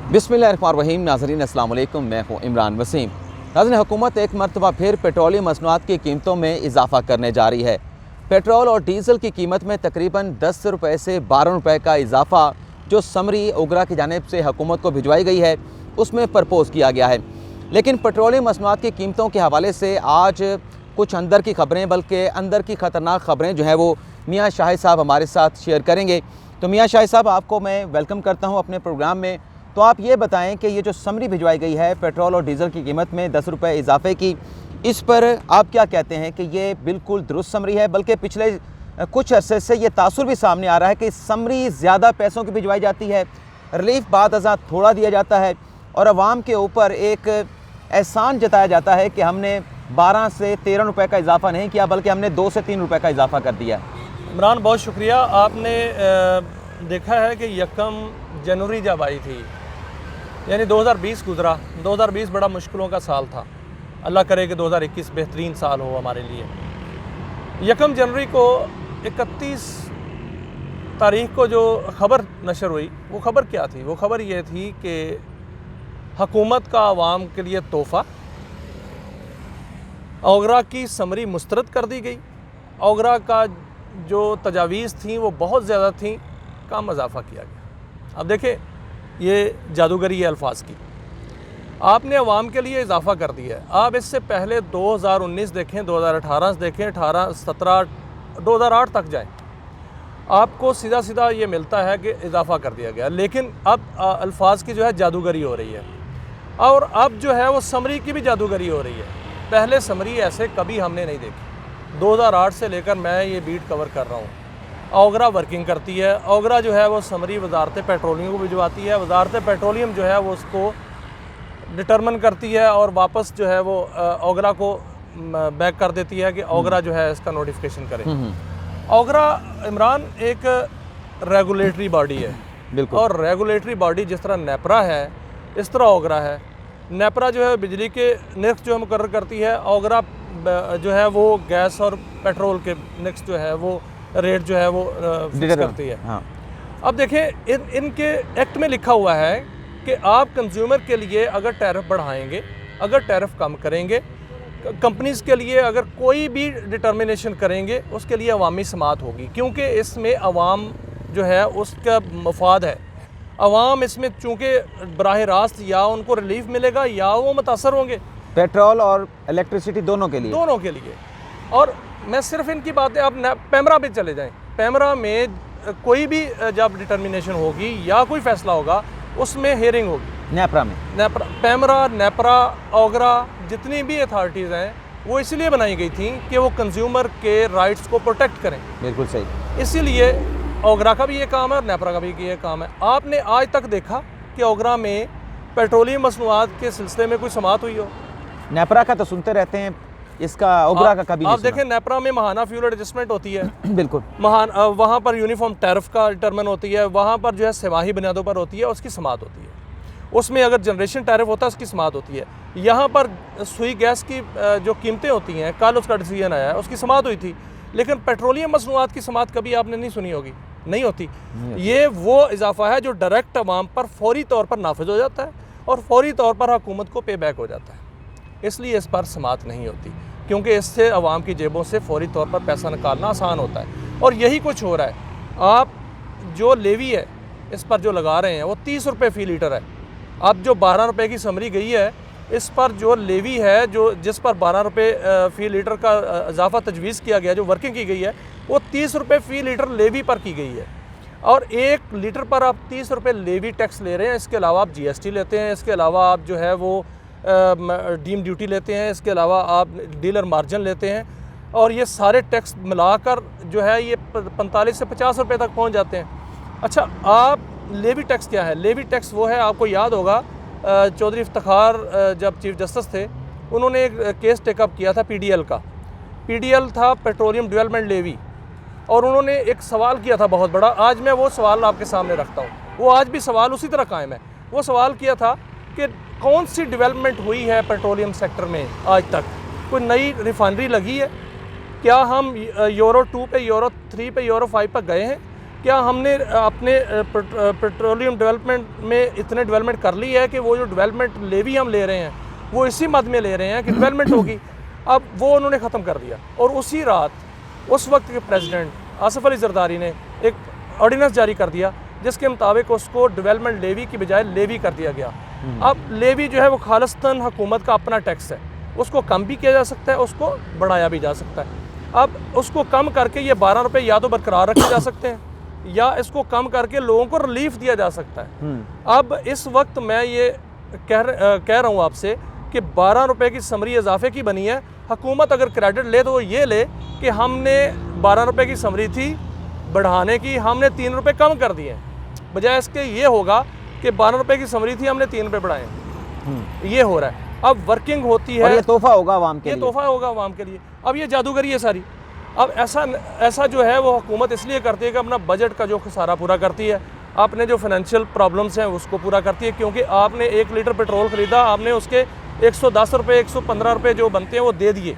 बिस्मिल्लाहिर्रहमानिर्रहीम। नाज़रीन अस्सलाम वालेकुम, मैं हूँ इमरान वसीम। नाज़रीन, हुकूमत एक मरतबा फिर पेट्रोलियम मसनूआत की कीमतों में इजाफ़ा करने जा रही है। पेट्रोल और डीज़ल की कीमत में तकरीबन 10 रुपये से 12 रुपये का इजाफ़ा जो समरी ओगरा की जानिब से हुकूमत को भिजवाई गई है उसमें प्रपोज़ किया गया है। लेकिन पेट्रोलियम मसनूआत की कीमतों के हवाले से आज कुछ अंदर की ख़बरें, बल्कि अंदर की ख़तरनाक ख़बरें जो है वो मियाँ शाहिद साहब हमारे साथ शेयर करेंगे। तो मियाँ शाहिद साहब, आपको मैं वेलकम करता हूँ अपने प्रोग्राम में। तो आप ये बताएं कि ये जो समरी भिजवाई गई है पेट्रोल और डीज़ल की कीमत में 10 रुपये इजाफे की, इस पर आप क्या कहते हैं कि ये बिल्कुल दुरुस्त समरी है? बल्कि पिछले कुछ अरसे से ये तासुर भी सामने आ रहा है कि समरी ज़्यादा पैसों की भिजवाई जाती है, रिलीफ बाद अज़ां थोड़ा दिया जाता है और आवाम के ऊपर एक एहसान जताया जाता है कि हमने 12 से 13 रुपये का इजाफा नहीं किया, बल्कि हमने 2 से 3 रुपये का इजाफा कर दिया। इमरान, बहुत शुक्रिया। आपने देखा है कि 1 जनवरी जब आई थी, यानी 2020 गुजरा, 2020 बड़ा मुश्किलों का साल था। अल्लाह करे कि 2021 बेहतरीन साल हो हमारे लिए। 1 जनवरी को 31 तारीख को जो ख़बर नशर हुई, वो ख़बर क्या थी? वो ख़बर ये थी कि हुकूमत का आवाम के लिए तोहफ़ा, ओगरा की समरी मुस्तरद कर दी गई। ओगरा का जो तजावीज़ थी वो बहुत ज़्यादा थी, कम इजाफ़ा किया गया। अब देखें, ये जादूगरी है अल्फाज की। आपने अवाम के लिए इजाफ़ा कर दिया है। आप इससे पहले 2019 देखें, 2018 देखें, 18, 17, 2008 तक जाएं, आपको सीधा सीधा ये मिलता है कि इजाफ़ा कर दिया गया। लेकिन अब अल्फाज की जो है जादूगरी हो रही है, और अब जो है वो समरी की भी जादूगरी हो रही है। पहले समरी ऐसे कभी हमने नहीं देखी। 2008 से लेकर मैं ये बीट कवर कर रहा हूँ। ओगरा वर्किंग करती है। ओगरा जो है वो समरी वजारत पेट्रोलियम को भिजवाती है। वजारत पेट्रोलियम जो है वो उसको डिटर्मन करती है और वापस जो है वो ओगरा को बैक कर देती है कि ओगरा जो है इसका नोटिफिकेशन करे। ओगरा, इमरान, एक रेगुलेटरी बॉडी है, और रेगुलेटरी बॉडी जिस तरह नेपरा है इस तरह ओगरा है। नेपरा जो है बिजली के निर्ख जो है मुकर्रर करती है, ओगरा जो है वो गैस और पेट्रोल के निर्ख जो है वो रेट जो है वो फिक्स करती है। हाँ। अब देखें, इनके एक्ट में लिखा हुआ है कि आप कंज्यूमर के लिए अगर टैरिफ बढ़ाएंगे, अगर टैरिफ कम करेंगे, कंपनीज़ के लिए अगर कोई भी डिटर्मिनेशन करेंगे, उसके लिए अवामी समाअत होगी, क्योंकि इसमें अवाम जो है उसका मफाद है। अवाम इसमें चूँकि बराह रास्त या उनको रिलीफ मिलेगा या वो मुतासर होंगे, पेट्रोल और इलेक्ट्रिसिटी दोनों के लिए। और मैं सिर्फ इनकी बातें, आप पैमरा पे चले जाएं, पैमरा में कोई भी जब डिटर्मिनेशन होगी या कोई फैसला होगा उसमें हेयरिंग होगी। पैमरा, नेपरा, ओगरा, जितनी भी अथॉरिटीज़ हैं वो इसलिए बनाई गई थी कि वो कंज्यूमर के राइट्स को प्रोटेक्ट करें। बिल्कुल सही। इसीलिए ओगरा का भी ये काम है और नेपरा का भी ये काम है। आपने आज तक देखा कि ओगरा में पेट्रोलियम मसनूआत के सिलसिले में कोई समाअत हुई हो? नेपरा का तो सुनते रहते हैं, इसका ओगरा का कभी नहीं। आप देखें, नेपरा में महाना फ्यूल एडजस्टमेंट होती है। बिल्कुल। वहाँ पर यूनिफॉर्म टैरिफ का डिटर्मन होती है, वहाँ पर जो है सेवाही बुनियादों पर होती है, उसकी समाअत होती है। उसमें अगर जनरेशन टैरिफ होता है उसकी समाअत होती है। यहाँ पर सुई गैस की जो कीमतें होती हैं, कल उसका डिसीजन आया है, उसकी समाअत हुई थी। लेकिन पेट्रोलियम मसनूआत की समाअत कभी आपने नहीं सुनी होगी, नहीं होती। ये वो इजाफा है जो डायरेक्ट अवाम पर फौरी तौर पर नाफिज हो जाता है और फौरी तौर पर हुकूमत को पे बैक हो जाता है। इसलिए इस पर समाअत नहीं होती, क्योंकि इससे अवाम की जेबों से फौरी तौर पर पैसा निकालना आसान होता है। और यही कुछ हो रहा है। आप जो लेवी है इस पर जो लगा रहे हैं वो 30 रुपये फ़ी लीटर है। अब जो 12 रुपये की समरी गई है, इस पर जो लेवी है, जो जिस पर 12 रुपये फ़ी लीटर का इजाफा तजवीज़ किया गया, जो वर्किंग की गई है, वो 30 रुपये फ़ी लीटर लेवी पर की गई है। और 1 लीटर पर आप 30 रुपये लेवी टैक्स ले रहे हैं। इसके अलावा आप GST लेते हैं, इसके अलावा आप जो है वो डीम ड्यूटी लेते हैं, इसके अलावा आप डीलर मार्जिन लेते हैं, और ये सारे टैक्स मिलाकर जो है ये 45 से 50 रुपये तक पहुंच जाते हैं। अच्छा, आप लेवी टैक्स क्या है? लेवी टैक्स वो है, आपको याद होगा, चौधरी इफ्तिखार जब चीफ जस्टिस थे, उन्होंने एक केस टेकअप किया था PDL का। PDL था पेट्रोलियम डेवलपमेंट लेवी, और उन्होंने एक सवाल किया था बहुत बड़ा। आज मैं वो सवाल आपके सामने रखता हूँ, वो आज भी सवाल उसी तरह कायम है। वो सवाल किया था कि कौन सी डेवलपमेंट हुई है पेट्रोलियम सेक्टर में आज तक? कोई नई रिफाइनरी लगी है? क्या हम यूरो 2 पे, यूरो 3 पे, यूरो 5 पर गए हैं? क्या हमने अपने पेट्रोलियम डेवलपमेंट में इतने डेवलपमेंट कर ली है कि वो जो डेवलपमेंट लेवी हम ले रहे हैं वो इसी मद में ले रहे हैं कि डेवलपमेंट होगी। अब वो उन्होंने ख़त्म कर दिया और उसी रात उस वक्त के प्रेसिडेंट आसिफ अली जरदारी ने एक ऑर्डिनेंस जारी कर दिया जिसके मुताबिक उसको डेवलपमेंट लेवी की बजाय लेवी कर दिया गया। अब लेवी जो है वो खालिस्तान हुकूमत का अपना टैक्स है, उसको कम भी किया जा सकता है, उसको बढ़ाया भी जा सकता है। अब उसको कम करके ये 12 रुपये या तो बरकरार रखे जा सकते हैं या इसको कम करके लोगों को रिलीफ दिया जा सकता है। अब इस वक्त मैं ये कह रहा हूँ आपसे कि 12 रुपये की समरी इजाफे की बनी है। हुकूमत अगर क्रेडिट ले तो वो ये ले कि हमने 12 रुपये की समरी थी बढ़ाने की, हमने 3 रुपये कम कर दिए, बजाय इसके ये होगा कि 12 रुपये की समरी थी हमने 3 रुपये बढ़ाए। ये हो रहा है। अब वर्किंग होती है, और ये तोहफा होगा आवाम के लिए, ये तोहफा होगा आवाम के लिए। अब ये जादूगरी है सारी। अब ऐसा जो है वो हुकूमत इसलिए करती है कि अपना बजट का जो खसारा पूरा करती है, आपने जो फाइनेंशियल प्रॉब्लम्स हैं उसको पूरा करती है, क्योंकि आपने 1 लीटर पेट्रोल ख़रीदा, आपने उसके 110 रुपये 115 रुपये जो बनते हैं वो दे दिए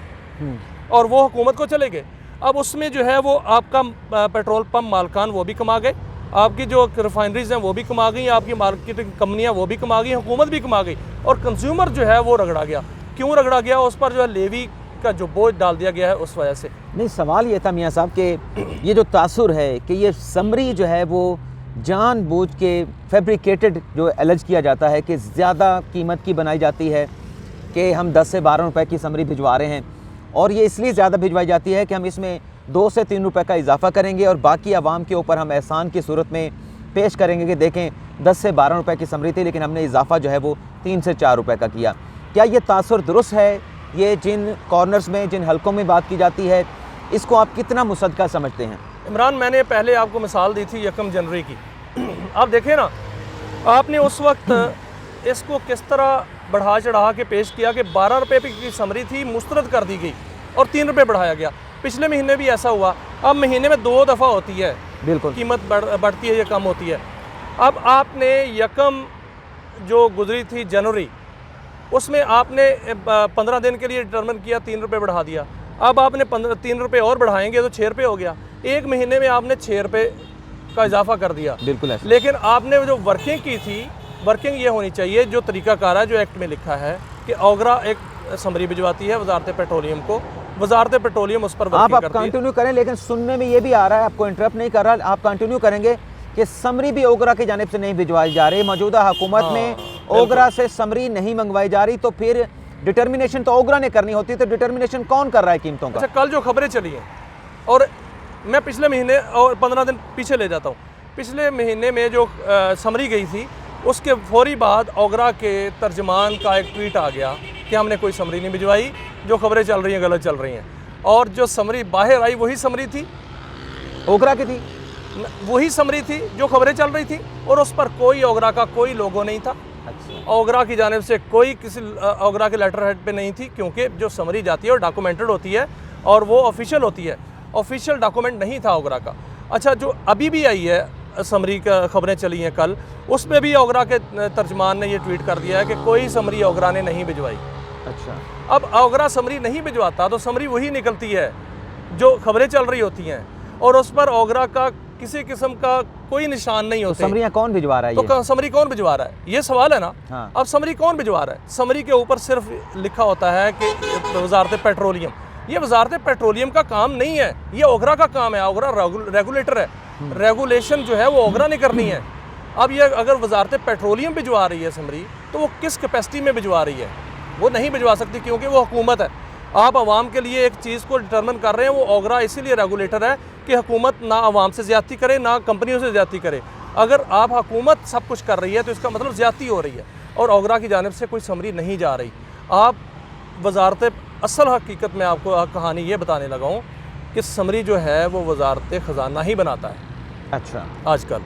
और वो हुकूमत को चले गए। अब उसमें जो है वो आपका पेट्रोल पंप मालकान वो भी कमा गए, आपकी जो रिफाइनरीज हैं वो भी कमा गई, आपकी मार्केटिंग कंपनियां वो भी कमा गई, हुकूमत भी कमा गई और कंज्यूमर जो है वो रगड़ा गया। क्यों रगड़ा गया? उस पर जो है लेवी का जो बोझ डाल दिया गया है उस वजह से। नहीं, सवाल ये था मियाँ साहब कि ये जो तासुर है कि ये समरी जो है वो जानबूझ के फैब्रिकेटेड जो एलर्ज किया जाता है कि ज़्यादा कीमत की बनाई जाती है कि हम 10 से 12 रुपए की समरी भिजवा रहे हैं और ये इसलिए ज़्यादा भिजवाई जाती है कि हम इसमें 2 से 3 रुपए का इजाफा करेंगे और बाकी आवाम के ऊपर हम एहसान की सूरत में पेश करेंगे कि देखें 10 से 12 रुपए की समरी थी लेकिन हमने इजाफा जो है वो 3 से 4 रुपए का किया। क्या ये तासुर दुरुस्त है? ये जिन कॉर्नर्स में, जिन हलकों में बात की जाती है, इसको आप कितना मुसद्दका समझते हैं? इमरान, मैंने पहले आपको मिसाल दी थी 1 जनवरी की। आप देखें ना, आपने उस वक्त इसको किस तरह बढ़ा चढ़ा के पेश किया कि 12 रुपये की समरी थी, मुस्तरद कर दी गई और 3 रुपये बढ़ाया गया। पिछले महीने भी ऐसा हुआ। अब महीने में 2 दफ़ा होती है, बिल्कुल कीमत बढ़ती है या कम होती है। अब आपने 1 जो गुजरी थी जनवरी, उसमें आपने 15 दिन के लिए डिटर्मिन किया, 3 रुपये बढ़ा दिया। अब आपने 3 रुपये और बढ़ाएंगे तो 6 रुपये हो गया। 1 महीने में आपने 6 रुपये का इजाफा कर दिया। बिल्कुल ऐसा। लेकिन आपने जो वर्किंग की थी, वर्किंग ये होनी चाहिए जो तरीकाकार है, जो एक्ट में लिखा है कि ओगरा एक समरी भिजवाती है वजारत पेट्रोलियम को, वजारत पेट्रोलियम उस पर वर्किंग करती है। आप कंटिन्यू करें, लेकिन सुनने में ये भी आ रहा है, आपको इंटरप्ट नहीं कर रहा, आप कंटिन्यू करेंगे कि समरी भी ओगरा की जानिब से नहीं भिजवाई जा रही। मौजूदा हुकूमत में ओगरा से समरी नहीं मंगवाई जा रही, तो फिर डिटर्मिनेशन तो ओगरा ने करनी होती, तो डिटर्मिनेशन कौन कर रहा है कीमतों का? अच्छा, कल जो खबरें चली हैं, और मैं पिछले महीने और 15 दिन पीछे ले जाता हूँ, पिछले महीने में जो समरी गई थी उसके फौरी बाद ओगरा के तर्जमान का एक ट्वीट आ गया कि हमने कोई समरी नहीं भिजवाई, जो खबरें चल रही हैं गलत चल रही हैं। और जो समरी बाहर आई वही समरी थी, ओगरा की थी, वही समरी थी जो खबरें चल रही थी और उस पर कोई ओगरा का कोई लोगो नहीं था। अच्छा। ओगरा की जानिब से कोई किसी ओगरा के लेटर हेड पे नहीं थी, क्योंकि जो समरी जाती है वो डॉक्यूमेंटेड होती है और वो ऑफिशियल होती है। ऑफिशियल डॉक्यूमेंट नहीं था ओगरा का। अच्छा, जो अभी भी आई है समरी का खबरें चली हैं कल, उसमें भी ओगरा के तर्जमान ने ये ट्वीट कर दिया है कि कोई समरी ओगरा ने नहीं भिजवाई। अच्छा, अब ओगरा समरी नहीं भिजवाता तो समरी वही निकलती है जो खबरें चल रही होती हैं और उस पर ओगरा का किसी किस्म का कोई निशान नहीं होता। समरियां कौन भिजवा रहा है? तो समरी कौन भिजवा रहा है, ये सवाल है ना। हाँ। अब समरी कौन भिजवा रहा है? समरी के ऊपर सिर्फ लिखा होता है कि वजारत पेट्रोलियम। ये वजारत पेट्रोलियम का काम नहीं है, ये ओगरा का काम है। ओगरा रेगुलेटर है, रेगुलेशन जो है वो ओगरा ने करनी है। अब ये अगर वजारत पेट्रोलियम भिजवा रही है समरी, तो वो किस कैपेसिटी में भिजवा रही है? वो नहीं भिजवा सकती, क्योंकि वो हुकूमत है। आप आवाम के लिए एक चीज़ को डिटर्मिन कर रहे हैं, वो ओगरा इसीलिए रेगुलेटर है कि हुकूमत ना आवाम से ज़्यादती करे ना कंपनियों से ज़्यादती करे। अगर आप हुकूमत सब कुछ कर रही है तो इसका मतलब ज़्यादती हो रही है और ओगरा की जानिब से कोई समरी नहीं जा रही। आप वजारत असल हकीकत में आपको कहानी ये बताने लगा हूँ कि समरी जो है वो वजारत ख़जाना ही बनाता है। अच्छा, आजकल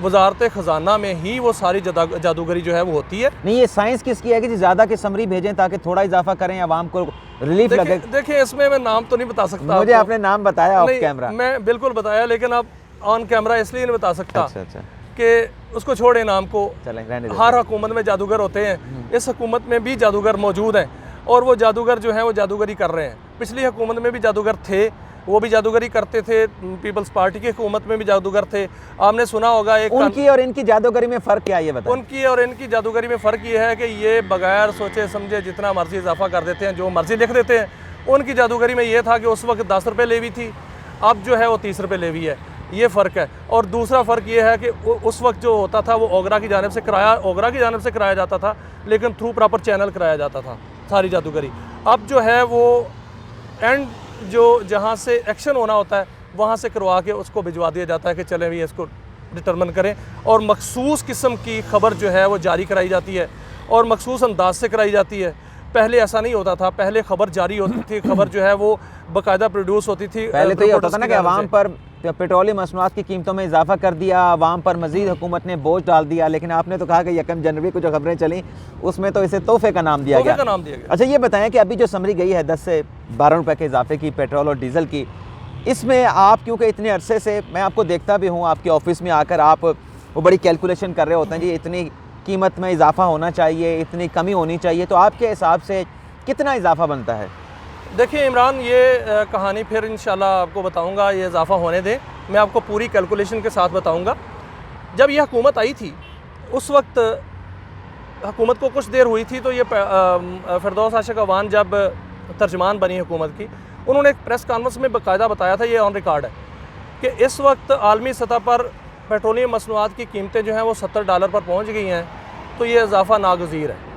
वजारत ख़जाना में ही वो सारी जादूगरी जो है वो होती है। नहीं, ये साइंस किसकी है कि ज़्यादा की समरी भेजें ताकि थोड़ा इजाफा करें, आवाम को रिलीफ लगे? देखिए, इसमें मैं नाम तो नहीं बता सकता। मुझे आपने नाम बताया ऑफ कैमरा। मैं बिल्कुल बताया, लेकिन अब ऑन कैमरा इसलिए नहीं बता सकता अच्छा। कि उसको छोड़े नाम को। चलें, रहने दें। हर हुकूमत में जादूगर होते हैं, इस हुकूमत में भी जादूगर मौजूद हैं और वो जादूगर जो हैं वो जादूगरी कर रहे हैं। पिछली हुकूमत में भी जादूगर थे, वो भी जादूगरी करते थे, पीपल्स पार्टी की हुकूमत में भी जादूगर थे। आपने सुना होगा एक उनकी और इनकी जादूगरी में फ़र्क क्या है ये बताएं? उनकी और इनकी जादूगरी में फ़र्क ये है कि ये बगैर सोचे समझे जितना मर्जी इजाफा कर देते हैं, जो मर्जी लिख देते हैं। उनकी जादूगरी में ये था कि उस वक्त 10 रुपये लेवी थी, अब जो है वो 30 रुपये लेवी है, ये फ़र्क है। और दूसरा फ़र्क ये है कि उस वक्त जो होता था वो ओगरा की जानिब से कराया जाता था, लेकिन थ्रू प्रॉपर चैनल कराया जाता था सारी जादूगरी। अब जो है वो एंड जो जहाँ से एक्शन होना होता है वहाँ से करवा के उसको भिजवा दिया जाता है कि चलें भी इसको डिटरमिन करें, और मखसूस किस्म की खबर जो है वो जारी कराई जाती है और मखसूस अंदाज से कराई जाती है। पहले ऐसा नहीं होता था, पहले खबर जारी होती थी, खबर जो है वो बाकायदा प्रोड्यूस होती थी। पहले तो ये होता था ना कि अवाम पर पेट्रोलियम मसनूआत की कीमतों में इजाफा कर दिया, अवाम पर मजीद हुकूमत ने बोझ डाल दिया, लेकिन आपने तो कहा कि 1 जनवरी को जो खबरें चली उसमें तो इसे तोहफे का नाम दिया गया। अच्छा ये बताएं कि अभी जो समरी गई है 10 से 12 रुपये के इजाफे की पेट्रोल और डीज़ल की, इसमें आप क्योंकि इतने अरसे से मैं आपको देखता भी हूँ, आपके ऑफिस में आकर आप वो बड़ी कैलकुलेशन कर रहे होते हैं जी, इतनी कीमत में इजाफा होना चाहिए, इतनी कमी होनी चाहिए, तो आपके हिसाब से कितना इजाफा बनता है? देखिए इमरान, ये कहानी फिर इंशाल्लाह आपको बताऊंगा, ये इजाफा होने दें, मैं आपको पूरी कैलकुलेशन के साथ बताऊंगा। जब ये हुकूमत आई थी उस वक्त हुकूमत को कुछ देर हुई थी, तो ये फिरदौस आशिक अवान जब तर्जमान बनी हुकूमत की, उन्होंने एक प्रेस कॉन्फ्रेंस में बाकायदा बताया था, ये ऑन रिकॉर्ड है, कि इस वक्त आलमी सतह पर पेट्रोलियम मसनूआत की कीमतें जो हैं वो $70 पर पहुँच गई हैं, तो ये इजाफा नागज़ीर है।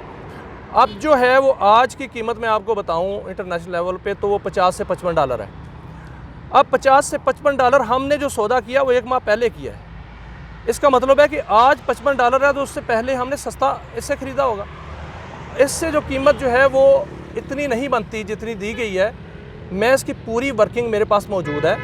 अब जो है वो आज की कीमत में आपको बताऊं इंटरनेशनल लेवल पे तो वो $50 से $55 है। अब $50 से $55 हमने जो सौदा किया वो 1 माह पहले किया है। इसका मतलब है कि आज $55 है तो उससे पहले हमने सस्ता इससे ख़रीदा होगा। इससे जो कीमत जो है वो इतनी नहीं बनती जितनी दी गई है। मैं इसकी पूरी वर्किंग मेरे पास मौजूद है,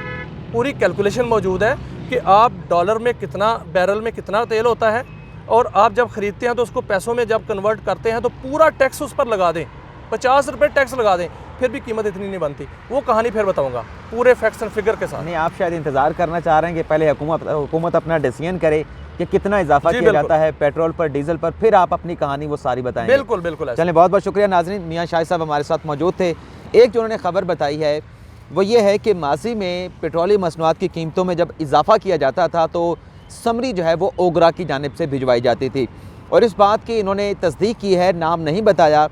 पूरी कैलकुलेशन मौजूद है कि आप डॉलर में कितना, बैरल में कितना तेल होता है, और आप जब ख़रीदते हैं तो उसको पैसों में जब कन्वर्ट करते हैं तो पूरा टैक्स उस पर लगा दें, 50 रुपये टैक्स लगा दें, फिर भी कीमत इतनी नहीं बनती। वो कहानी फिर बताऊंगा पूरे फैक्ट्स एंड फिगर के साथ। नहीं, आप शायद इंतज़ार करना चाह रहे हैं कि पहले हुकूमत अपना डिसीजन करे कि कितना इजाफा किया जाता है पेट्रोल पर, डीजल पर, फिर आप अपनी कहानी वो सारी बताएंगे। बिल्कुल बिल्कुल। चलें, बहुत बहुत शुक्रिया नाज़रीन। मियाँ शाहिद साहब हमारे साथ मौजूद थे। एक जो उन्होंने ख़बर बताई है वो ये है कि माजी में पेट्रोलियम मसनूआत की कीमतों में जब इजाफा किया जाता था तो समरी जो है वो ओगरा की जानिब से भिजवाई जाती थी, और इस बात की इन्होंने तस्दीक की है, नाम नहीं बताया,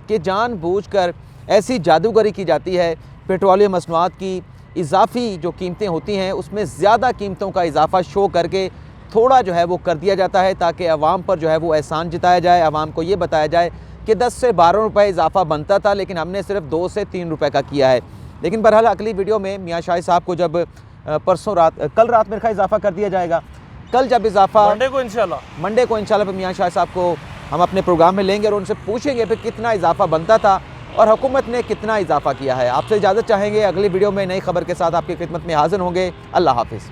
कि जानबूझकर ऐसी जादूगरी की जाती है, पेट्रोलियम मसनूआत की इजाफी जो कीमतें होती हैं उसमें ज़्यादा कीमतों का इजाफा शो करके थोड़ा जो है वो कर दिया जाता है, ताकि अवाम पर जो है वो एहसान जताया जाए, अवाम को ये बताया जाए कि 10 से 12 रुपये इजाफा बनता था, लेकिन हमने सिर्फ 2 से 3 रुपये का किया है। लेकिन बहरहाल अगली वीडियो में मियाँ शाहिद साहब को जब कल रात मेरे ख्याल इजाफा कर दिया जाएगा, कल जब इजाफा मंडे को इंशाल्लाह पर मियाँ शाहिद साहब को हम अपने प्रोग्राम में लेंगे और उनसे पूछेंगे फिर कितना इजाफा बनता था और हुकूमत ने कितना इजाफा किया है। आपसे इजाज़त चाहेंगे, अगली वीडियो में नई खबर के साथ आपकी खिदमत में हाजिर होंगे। अल्लाह हाफिज़।